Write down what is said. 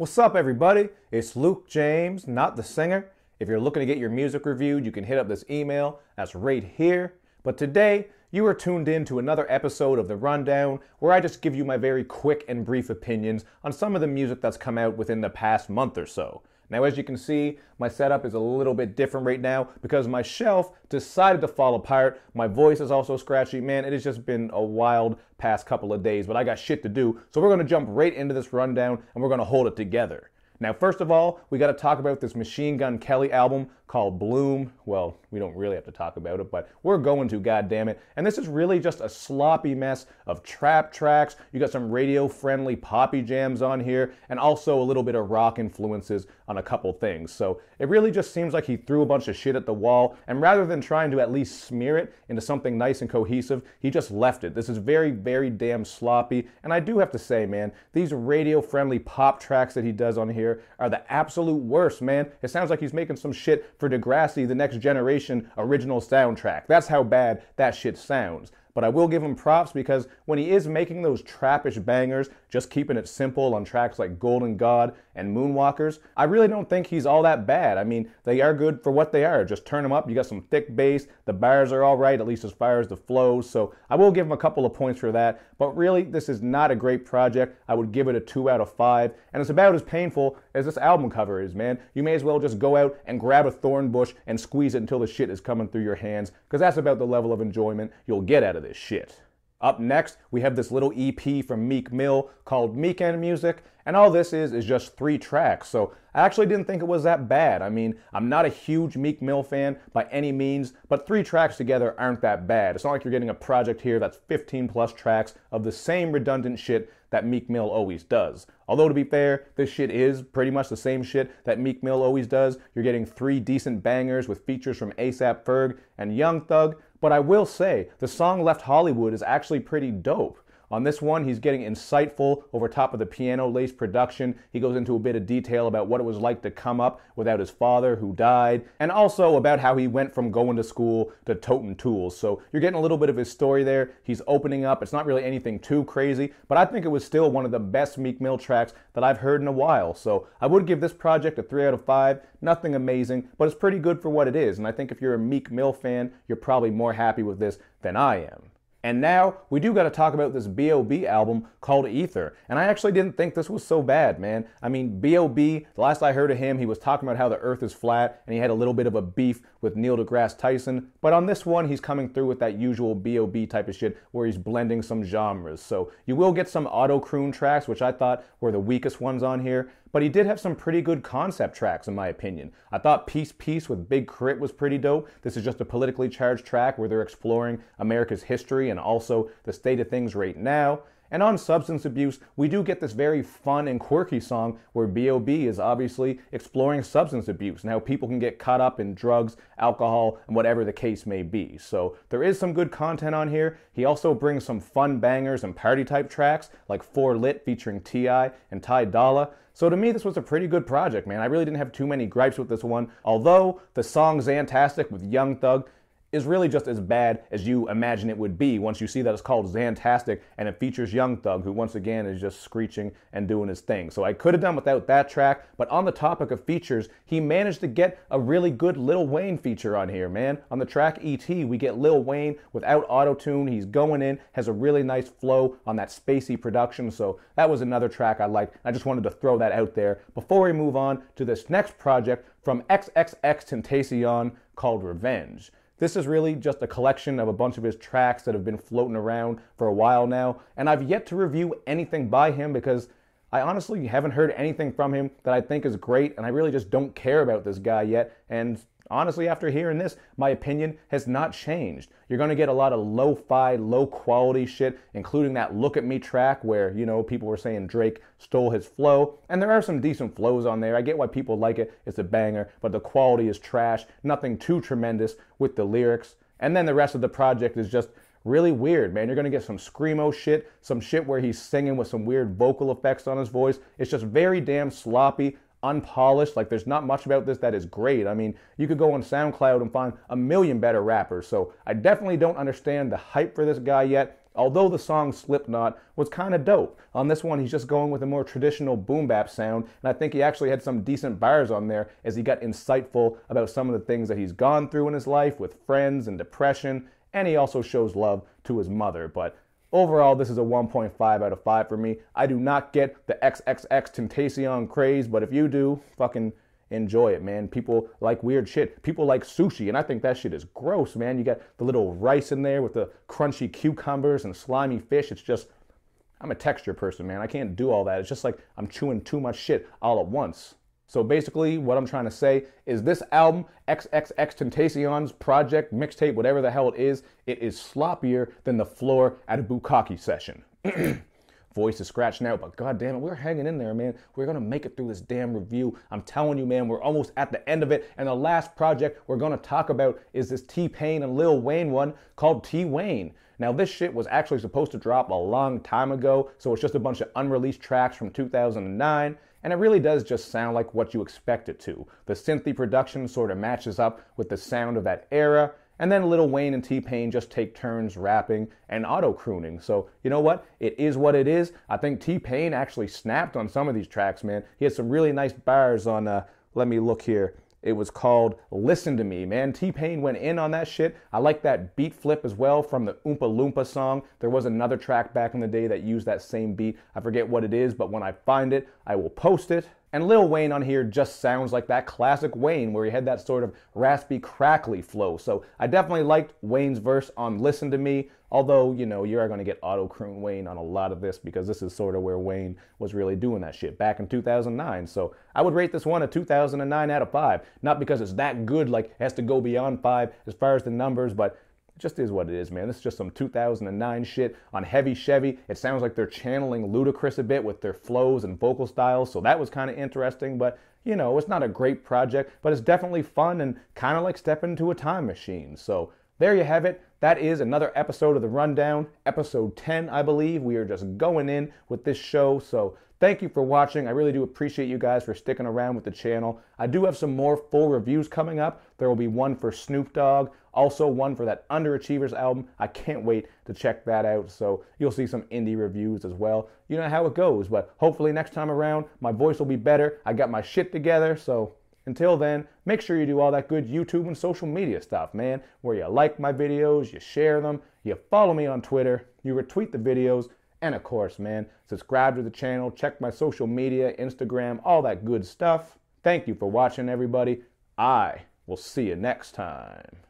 What's up, everybody? It's Luke James, not the singer. If you're looking to get your music reviewed, you can hit up this email that's right here. But today, you are tuned in to another episode of The Rundown, where I just give you my very quick and brief opinions on some of the music that's come out within the past month or so. Now, as you can see, my setup is a little bit different right now because my shelf decided to fall apart. My voice is also scratchy. Man, it has just been a wild past couple of days, but I got shit to do. So we're going to jump right into this rundown and we're going to hold it together. Now, first of all, we got to talk about this Machine Gun Kelly album called Bloom. Well, we don't really have to talk about it, but we're going to, goddammit. And this is really just a sloppy mess of trap tracks. You got some radio-friendly poppy jams on here, and also a little bit of rock influences on a couple things. So it really just seems like he threw a bunch of shit at the wall, and rather than trying to at least smear it into something nice and cohesive, he just left it. This is very, very damn sloppy, and I do have to say, man, these radio-friendly pop tracks that he does on here are the absolute worst, man. It sounds like he's making some shit for Degrassi, the Next Generation original soundtrack. That's how bad that shit sounds. But I will give him props because when he is making those trappish bangers, just keeping it simple on tracks like Golden God and Moonwalkers, I really don't think he's all that bad. I mean, they are good for what they are. Just turn them up. You got some thick bass. The bars are all right, at least as far as the flows. So I will give him a couple of points for that. But really, this is not a great project. I would give it a 2 out of 5. And it's about as painful as this album cover is, man. You may as well just go out and grab a thorn bush and squeeze it until the shit is coming through your hands, because that's about the level of enjoyment you'll get out of this shit. Up next, we have this little EP from Meek Mill called Meekend Music, and all this is just 3 tracks, so I actually didn't think it was that bad. I mean, I'm not a huge Meek Mill fan by any means, but 3 tracks together aren't that bad. It's not like you're getting a project here that's 15 plus tracks of the same redundant shit that Meek Mill always does. Although, to be fair, this shit is pretty much the same shit that Meek Mill always does. You're getting 3 decent bangers with features from A$AP Ferg and Young Thug, but I will say, the song Left Hollywood is actually pretty dope. On this one, he's getting insightful over top of the piano-laced production. He goes into a bit of detail about what it was like to come up without his father, who died, and also about how he went from going to school to toting tools. So you're getting a little bit of his story there. He's opening up. It's not really anything too crazy, but I think it was still one of the best Meek Mill tracks that I've heard in a while. So I would give this project a 3 out of 5. Nothing amazing, but it's pretty good for what it is. And I think if you're a Meek Mill fan, you're probably more happy with this than I am. And now, we do got to talk about this B.o.B album called Ether. And I actually didn't think this was so bad, man. I mean, B.o.B, the last I heard of him, he was talking about how the earth is flat, and he had a little bit of a beef with Neil deGrasse Tyson. But on this one, he's coming through with that usual B.o.B type of shit, where he's blending some genres. So you will get some auto-croon tracks, which I thought were the weakest ones on here. But he did have some pretty good concept tracks, in my opinion. I thought Peace Peace with Big Crit was pretty dope. This is just a politically charged track where they're exploring America's history and also the state of things right now. And on substance abuse, we do get this very fun and quirky song where B.o.B is obviously exploring substance abuse and how people can get caught up in drugs, alcohol, and whatever the case may be. So there is some good content on here. He also brings some fun bangers and party type tracks like 4 Lit featuring T.I. and Ty Dolla. So to me, this was a pretty good project, man. I really didn't have too many gripes with this one, although the song Xantastic with Young Thug is really just as bad as you imagine it would be once you see that it's called Xantastic and it features Young Thug, who once again is just screeching and doing his thing. So I could have done without that track, but on the topic of features, he managed to get a really good Lil Wayne feature on here, man. On the track E.T., we get Lil Wayne without auto-tune. He's going in, has a really nice flow on that spacey production, so that was another track I liked. I just wanted to throw that out there before we move on to this next project from XXXTENTACION called Revenge. This is really just a collection of a bunch of his tracks that have been floating around for a while now, and I've yet to review anything by him because I honestly haven't heard anything from him that I think is great, and I really just don't care about this guy yet, and honestly, after hearing this, my opinion has not changed. You're going to get a lot of lo-fi, low-quality shit, including that Look At Me track where, you know, people were saying Drake stole his flow. And there are some decent flows on there. I get why people like it. It's a banger, but the quality is trash. Nothing too tremendous with the lyrics. And then the rest of the project is just really weird, man. You're going to get some screamo shit, some shit where he's singing with some weird vocal effects on his voice. It's just very damn sloppy, unpolished. Like, there's not much about this that is great. I mean, you could go on SoundCloud and find a million better rappers. So I definitely don't understand the hype for this guy yet. although the song Slipknot was kind of dope. On this one, he's just going with a more traditional boom bap sound, and I think he actually had some decent bars on there as he got insightful about some of the things that he's gone through in his life with friends and depression, and he also shows love to his mother. But overall, this is a 1.5 out of 5 for me. I do not get the XXXTENTACION craze, but if you do, fucking enjoy it, man. People like weird shit. People like sushi, and I think that shit is gross, man. You got the little rice in there with the crunchy cucumbers and slimy fish. It's just, I'm a texture person, man. I can't do all that. It's just like I'm chewing too much shit all at once. So basically, what I'm trying to say is this album, XXXTentacion's project, mixtape, whatever the hell it is sloppier than the floor at a bukkake session. Voice is scratching out, but god damn it, we're hanging in there, man. We're gonna make it through this damn review. I'm telling you, man, we're almost at the end of it. And the last project we're gonna talk about is this T-Pain and Lil Wayne one called T-Wayne. Now, this shit was actually supposed to drop a long time ago, so it's just a bunch of unreleased tracks from 2009. And it really does just sound like what you expect it to. The synthy production sort of matches up with the sound of that era. And then Lil Wayne and T-Pain just take turns rapping and auto-crooning. So, you know what? It is what it is. I think T-Pain actually snapped on some of these tracks, man. He had some really nice bars on, let me look here. It was called Listen to Me, man. T-Pain went in on that shit. I like that beat flip as well from the Oompa Loompa song. There was another track back in the day that used that same beat. I forget what it is, but when I find it, I will post it. And Lil Wayne on here just sounds like that classic Wayne where he had that sort of raspy, crackly flow. So I definitely liked Wayne's verse on Listen to Me, although, you know, you are going to get auto-croon Wayne on a lot of this because this is sort of where Wayne was really doing that shit back in 2009. So I would rate this one a 2009 out of 5. Not because it's that good, like it has to go beyond 5 as far as the numbers, but it just is what it is, man. This is just some 2009 shit on Heavy Chevy. It sounds like they're channeling Ludacris a bit with their flows and vocal styles, so that was kind of interesting, but, you know, it's not a great project, but it's definitely fun and kind of like stepping into a time machine. So there you have it. That is another episode of The Rundown, episode 10, I believe. We are just going in with this show, so thank you for watching. I really do appreciate you guys for sticking around with the channel. I do have some more full reviews coming up. There will be one for Snoop Dogg, also one for that Underachievers album. I can't wait to check that out, so you'll see some indie reviews as well. You know how it goes, but hopefully next time around, my voice will be better. I got my shit together, so until then, make sure you do all that good YouTube and social media stuff, man, where you like my videos, you share them, you follow me on Twitter, you retweet the videos, and of course, man, subscribe to the channel, check my social media, Instagram, all that good stuff. Thank you for watching, everybody. I will see you next time.